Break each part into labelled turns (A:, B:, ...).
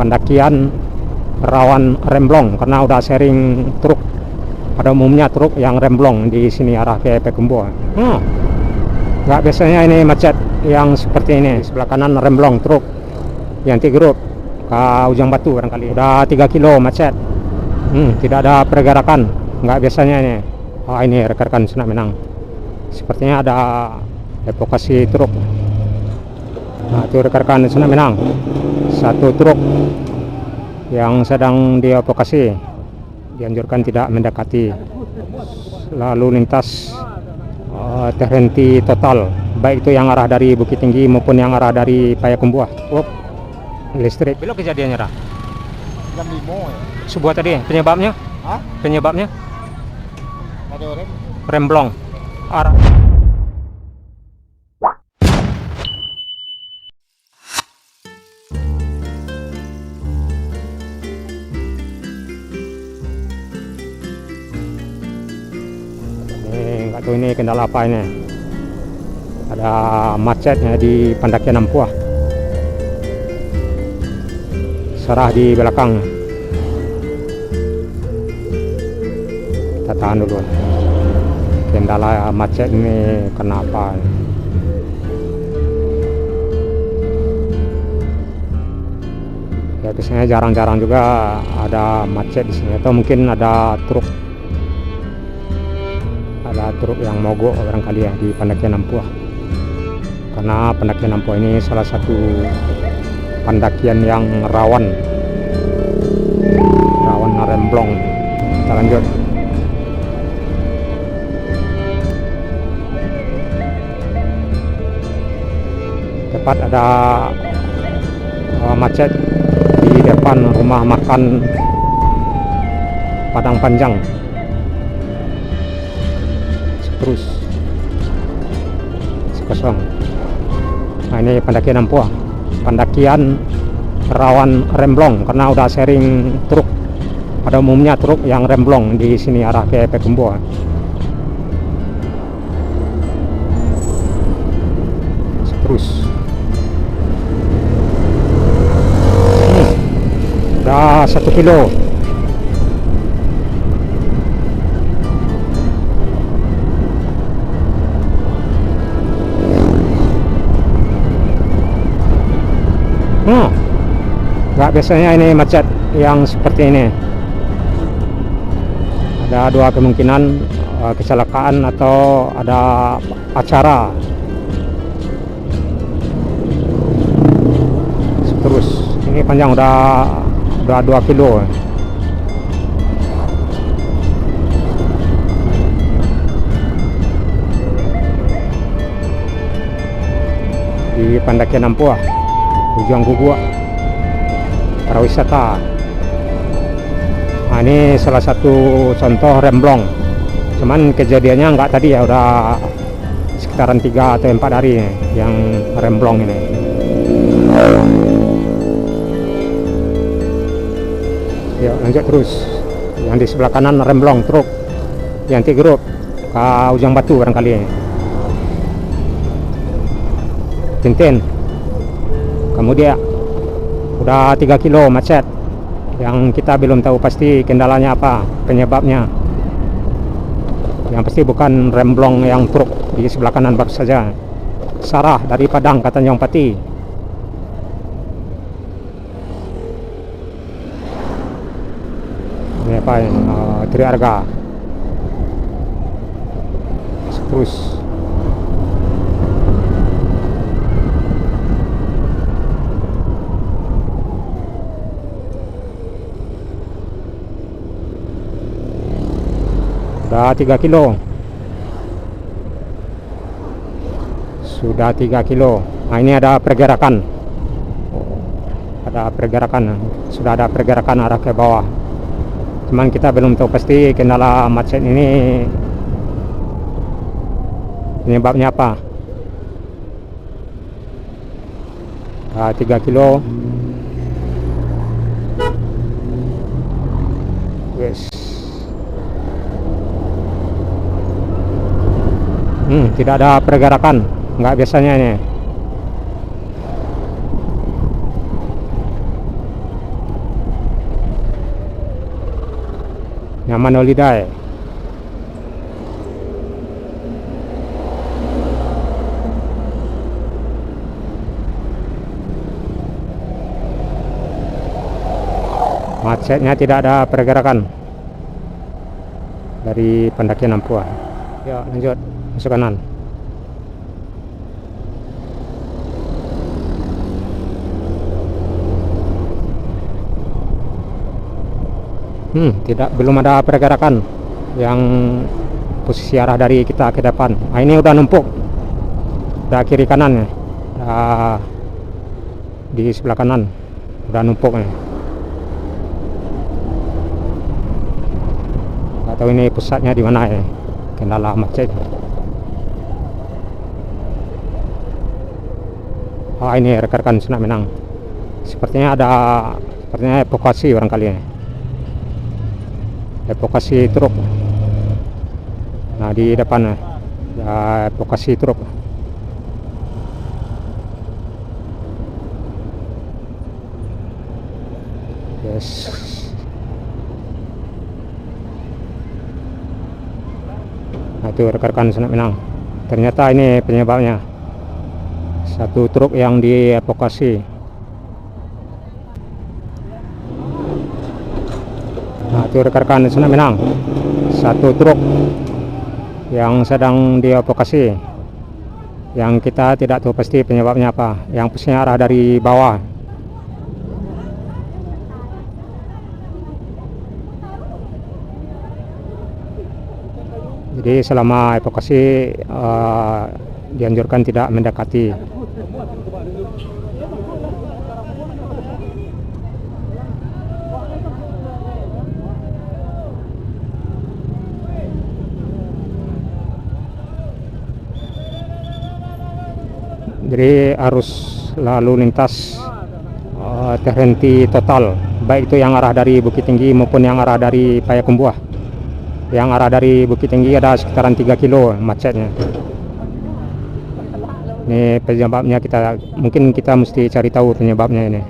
A: pendakian rawan remblong karena udah sering truk. Pada umumnya truk yang remblong di sini arah ke Payakumbuh. Nggak biasanya ini macet yang seperti ini. Di sebelah kanan remblong truk yang T-Group ke Ujung Batu barangkali. Udah 3 kilo macet. Tidak ada pergerakan. Nggak biasanya ini. Ini rekan-rekan Sunak Minang. Sepertinya ada evakuasi truk. Nah, itu rekan-rekan Sunak Minang. Satu truk yang sedang dievakuasi, dianjurkan tidak mendekati. Lalu lintas terhenti total, baik itu yang arah dari Bukit Tinggi maupun yang arah dari Payakumbuh. Listrik belok kejadiannya Ra?
B: Jam 5 ya.
A: Sebuah tadi penyebabnya? Penyebabnya? Remblong arah. Nggak tahu ini kendala apa ini. Ada macetnya di pendakian Nampuah. Serah di belakang. Kita tahan dulu. Kendala macet ini kenapa? Ya biasanya jarang-jarang juga ada macet di sini, atau mungkin ada truk yang mogok barangkali ya di pendakian Nampuah. Karena pendakian Nampuah ini salah satu pendakian yang rawan remblong. Kita lanjut. Tepat ada macet di depan rumah makan Padang Panjang. Terus kosong. Nah, ini pendakian Nampuah. Pendakian rawan remblong karena udah sering truk. Pada umumnya truk yang remblong di sini arah ke Payakumbuh. Terus udah 1 kilo. Nggak biasanya ini macet yang seperti ini. Ada dua kemungkinan, kecelakaan atau ada acara. Terus ini panjang udah 2 kilo. Di pendakian Nampuah, Ujung Gugua, para wisata. Nah, ini salah satu contoh remblong. Cuman kejadiannya nggak tadi ya, udah sekitaran 3 atau 4 hari yang remblong ini. Yuk lanjut terus. Yang di sebelah kanan remblong truk yang T-Group ke Ujung Batu barangkali. Tintin. Kemudian udah 3 kilo macet yang kita belum tahu pasti kendalanya apa, penyebabnya. Yang pasti bukan remblong yang truk di sebelah kanan baru saja. Sarah dari Padang ke Tanjung Pati. Ini apa yang Triarga. Terus sudah 3 kilo. Sudah 3 kilo. Nah, ini ada pergerakan. Sudah ada pergerakan arah ke bawah. Cuman kita belum tahu pasti kendala macet ini penyebabnya apa. 3 kilo. Yes. Tidak ada pergerakan, nggak biasanya ini. Nyaman Holiday. Macetnya tidak ada pergerakan dari pendakian Ampua. Ya, lanjut masuk kanan. Belum ada pergerakan yang posisi arah dari kita ke depan. Nah, ini udah numpuk. Udah kiri kanan ya. Di sebelah kanan udah numpuk ya. Nggak tahu ini pusatnya di mana ya. Kendala macet. Oh, ini rekan-rekan Sunak Minang. Sepertinya evakuasi barangkali ya. Evakuasi truk. Nah, di depan ya, evakuasi truk. Yes. Nah, itu rekan-rekan Sunak Minang. Ternyata ini penyebabnya. Satu truk yang dievakuasi. Nah, itu rekan-rekan Sunak Minang. Satu truk yang sedang dievakuasi. Yang kita tidak tahu pasti penyebabnya apa. Yang pastinya arah dari bawah. Jadi selama evakuasi dianjurkan tidak mendekati. Jadi arus lalu lintas terhenti total, baik itu yang arah dari Bukit Tinggi maupun yang arah dari Payakumbuh. Yang arah dari Bukit Tinggi ada sekitaran 3 kilo macetnya. Ini penyebabnya mungkin kita mesti cari tahu penyebabnya ini.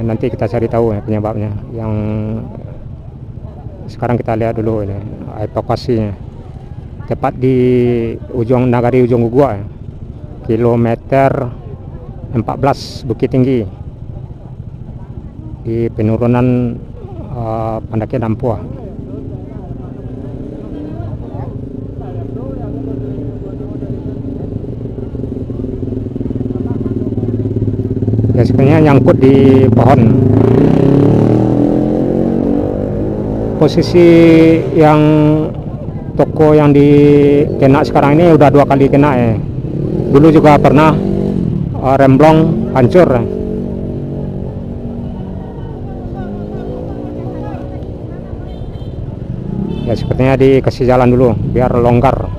A: Nanti kita cari tahu ya penyebabnya. Yang sekarang kita lihat dulu ini evakuasinya. Tepat di ujung Nagari Ujung Gugua, kilometer 14 Bukit Tinggi, di penurunan pendakian Ampua. Ya, sebenarnya nyangkut di pohon. Posisi yang toko yang dikena sekarang ini udah 2 kali kena ya. Dulu juga pernah remblong hancur. Ya, sepertinya dikasih jalan dulu biar longgar.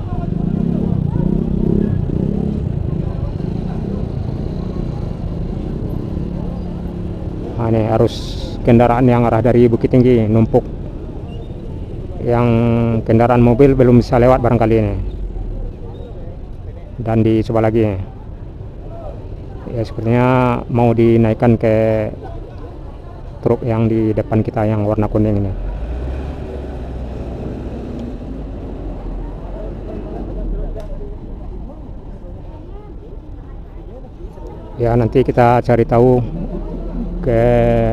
A: Nah, ini arus kendaraan yang arah dari Bukit Tinggi numpuk. Yang kendaraan mobil belum bisa lewat barangkali ini. Dan dicoba lagi. Ya, sepertinya mau dinaikkan ke truk yang di depan kita yang warna kuning ini. Ya, nanti kita cari tahu ke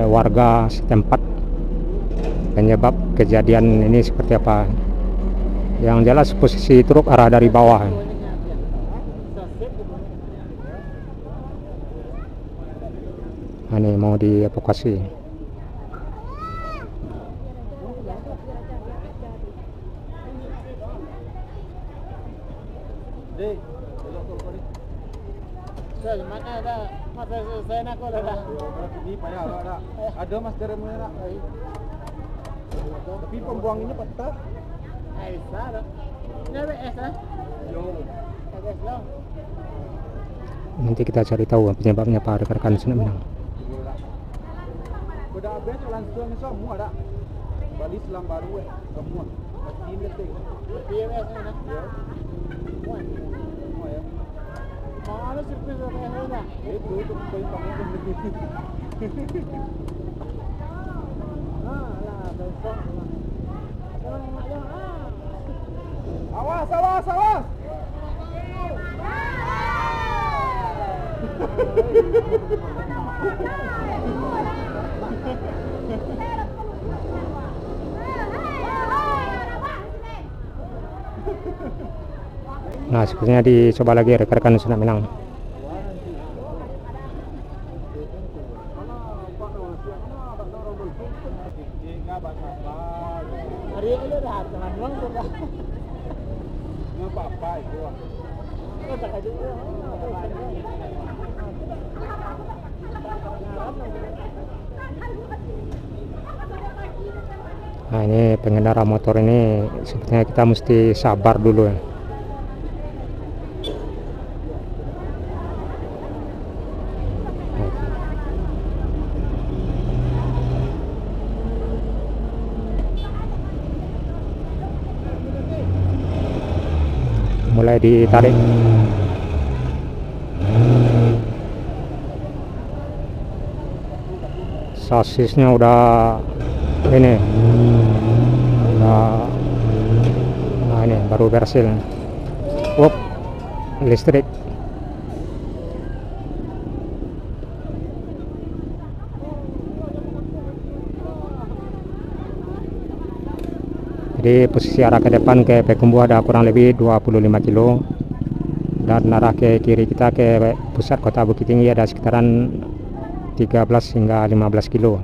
A: warga setempat penyebab kejadian ini seperti apa. Yang jelas posisi truk arah dari bawah. Nah, ini mau dievakuasi.
B: Ada mas dari mana? Tapi pembuangannya patah.
A: Nanti kita cari tahu penyebabnya apa rekan-rekan Sunak Minang.
B: Udah habis langsung semua dah. Bali Selam Baru semua. Masih detik. PMS mana? Ya. Semua ya. Mana sirkuit apa yang ada? Itu poin paling penting. Awas, awas, awas.
A: Nah, sepertinya dicoba lagi rekan-rekan Sunak Minang. Nah, ini pengendara motor ini sepertinya kita mesti sabar dulu ya. Mulai ditarik. Sasisnya udah ini udah, nah ini baru berhasil. Wop, listrik. Jadi posisi arah ke depan ke Payakumbuh ada kurang lebih 25 kilo, dan arah ke kiri kita ke pusat kota Bukit Tinggi ada sekitaran 13 hingga 15 kilo,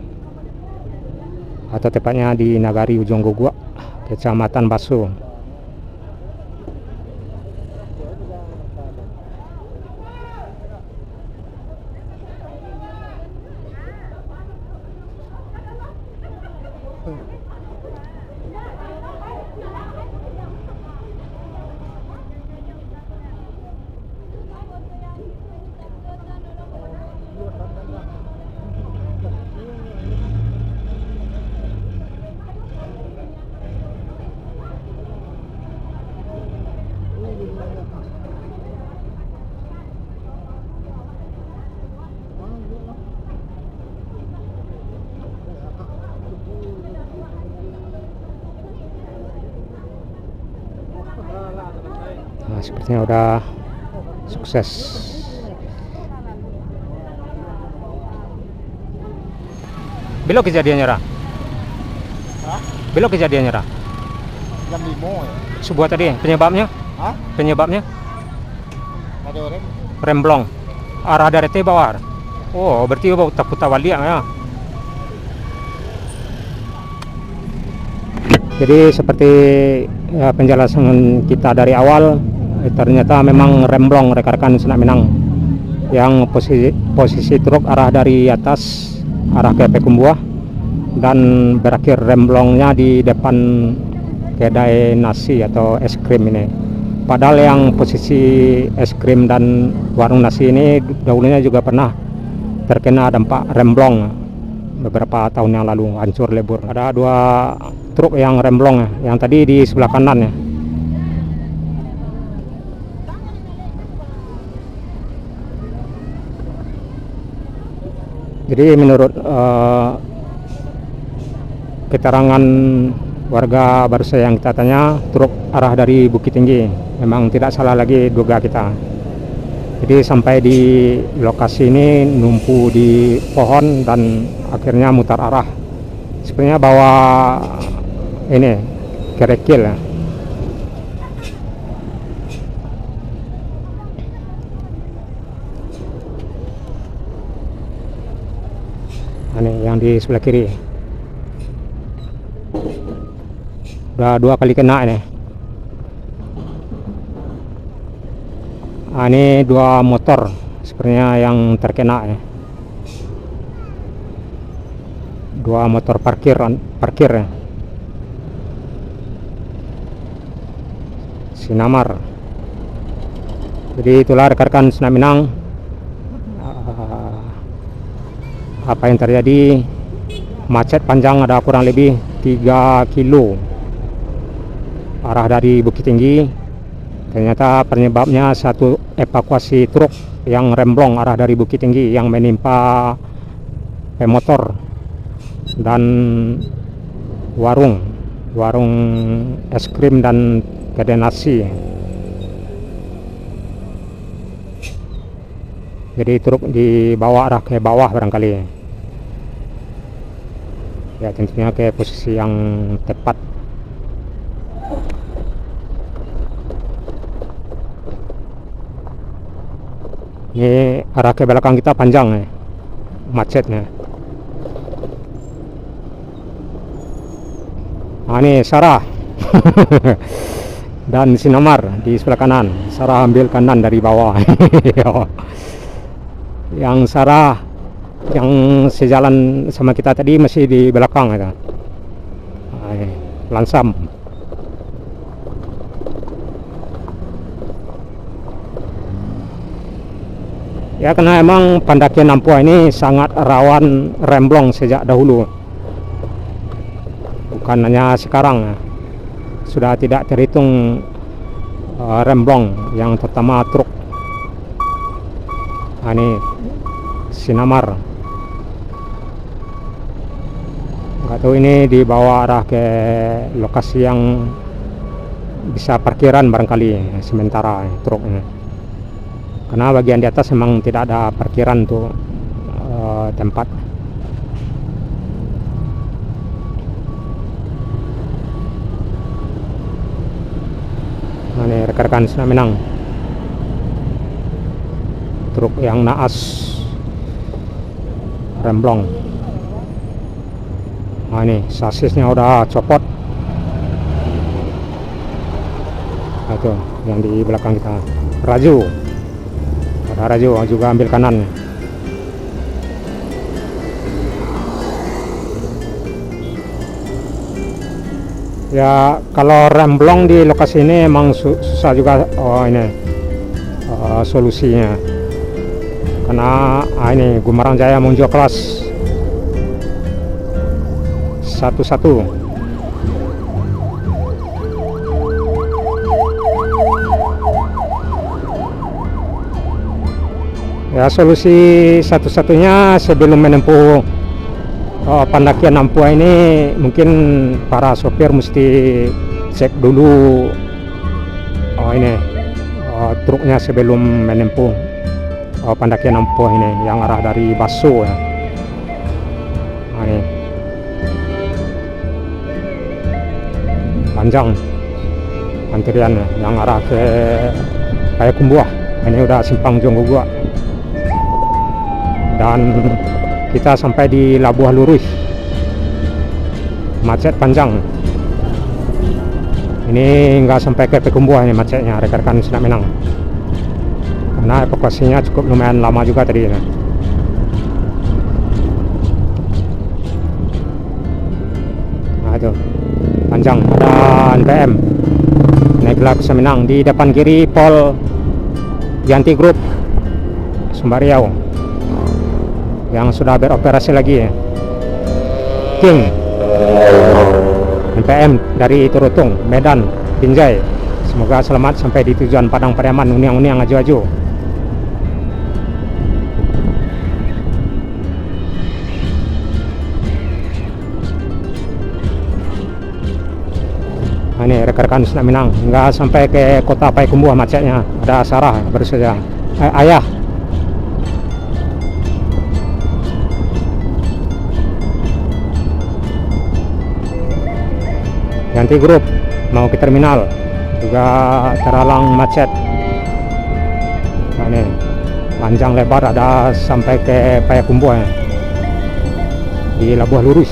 A: atau tepatnya di Nagari Ujung Guguk, Kecamatan Baso. Nah, sepertinya udah sukses. Belok kejadiannya, Ra?
B: Hah?
A: Belok kejadiannya, Ra?
B: Jam 5 ya?
A: Sebuah tadi penyebabnya?
B: Hah?
A: Penyebabnya?
B: Ada orang?
A: Remblong. Arah dari T bawah. Oh, berarti putar balik ya. Jadi seperti ya, penjelasan kita dari awal, ternyata memang remblong rekan-rekan Sunak Minang, yang posisi truk arah dari atas arah ke Payakumbuh dan berakhir remblongnya di depan kedai nasi atau es krim ini. Padahal yang posisi es krim dan warung nasi ini dahulunya juga pernah terkena dampak remblong beberapa tahun yang lalu, hancur lebur. Ada 2 truk yang remblong ya, yang tadi di sebelah kanan ya. Jadi menurut keterangan warga baru saya yang kita tanya, truk arah dari Bukit Tinggi, memang tidak salah lagi duga kita. Jadi sampai di lokasi ini numpu di pohon dan akhirnya mutar arah. Sebenarnya bawa ini kerikil ya. Ini yang di sebelah kiri. Udah 2 kali kena ini. Ini 2 motor sebenarnya yang terkena ya. 2 motor parkir ya. Sinamar. Jadi itulah rekan-rekan Sunak Minang, apa yang terjadi. Macet panjang ada kurang lebih 3 kilo arah dari Bukit Tinggi. Ternyata penyebabnya satu evakuasi truk yang remblong arah dari Bukit Tinggi yang menimpa pemotor dan warung es krim dan kedai nasi. Jadi truk dibawa arah ke bawah barangkali ya, tentunya ke posisi yang tepat. Ini arah ke belakang kita panjang macetnya. Nah, ini Sarah dan Sinamar di sebelah kanan. Sarah ambil kanan dari bawah. Yang Sarah yang sejalan sama kita tadi masih di belakang itu. Lansam. Ya, karena emang pendakian Ampua ini sangat rawan remblong sejak dahulu. Bukan hanya sekarang, sudah tidak terhitung remblong, yang terutama truk. Nah, ini Sinamar. Nggak tahu ini dibawa arah ke lokasi yang bisa parkiran barangkali sementara truk ini. Karena bagian di atas memang tidak ada parkiran tuh tempat. Nah, ini rekan-rekan Sinar Minang, truk yang naas remblong. Nah, ini sasisnya udah copot. Nah, itu yang di belakang kita. Raju juga ambil kanan. Ya, kalau remblong di lokasi ini emang susah juga solusinya. Karena ini Gumarang Jaya menuju kelas 11. Ya, solusi satu-satunya sebelum menempuh pendakian Ampua ini, mungkin para sopir mesti cek dulu truknya sebelum menempuh pendakian Ampua ini, yang arah dari Baso ya. Nah, ini panjang antrian yang arah ke Payakumbuh. Ini udah simpang Jonggo gua. Dan kita sampai di Labuah Lurus, macet panjang. Ini nggak sampai ke Payakumbuh ini macetnya, rekan-rekan Sinar Minang, karena evakuasinya cukup lumayan lama juga tadi ya. Nah, itu panjang, ada NPM naik ke Sinar Minang. Di depan kiri Pol Yanti Group Sumber Riau yang sudah beroperasi lagi ya. King NPM dari Turutung, Medan, Binjai. Semoga selamat sampai di tujuan Padang Pariaman, Uniang-Uniang, Aju-Aju. Nah, ini rekan-rekan Sinar Minang, nggak sampai ke kota Payakumbuh macetnya. Ada Sarah baru saja. Ayah. Yanti Group mau ke terminal juga terhalang macet. Nah, ini panjang lebar, ada sampai ke Payakumbuh ya, di Labuah Lurus.